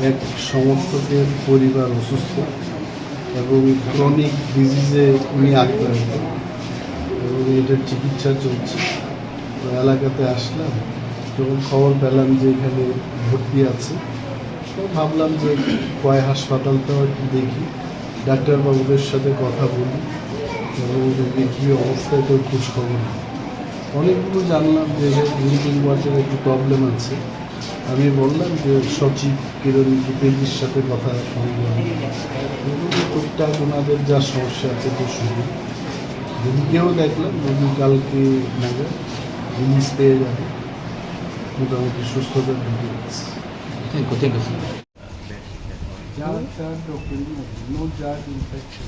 এক সমর্থকের পরিবার অসুস্থ এবং ক্রনিক ডিজিজে উনি আক্রান্ত এবং এটার চিকিৎসা চলছে। তো এলাকাতে আসলাম, যখন খবর পেলাম যে এখানে ভর্তি আছে, তো ভাবলাম যে কয় হাসপাতালটাও একটু দেখি, ডাক্তারবাবুদের সাথে কথা বলি এবং ওদেরকে কী অবস্থায় তো খোঁজখবর নিই। অনেকগুলো জানলাম যে ড্রিঙ্কিং ওয়াটারের একটু প্রবলেম আছে। আমি বললাম যে সচিব কিরণ পেজির সাথে কথা বললাম, টুকটাক ওনাদের যা সমস্যা আছে তো শুনি। রোগীকেও দেখলাম, রোগী কালকে নাগাদ রিলিজ পেয়ে যাবে, মোটামুটি সুস্থতার দিকে আছে। Thank you No jar infection.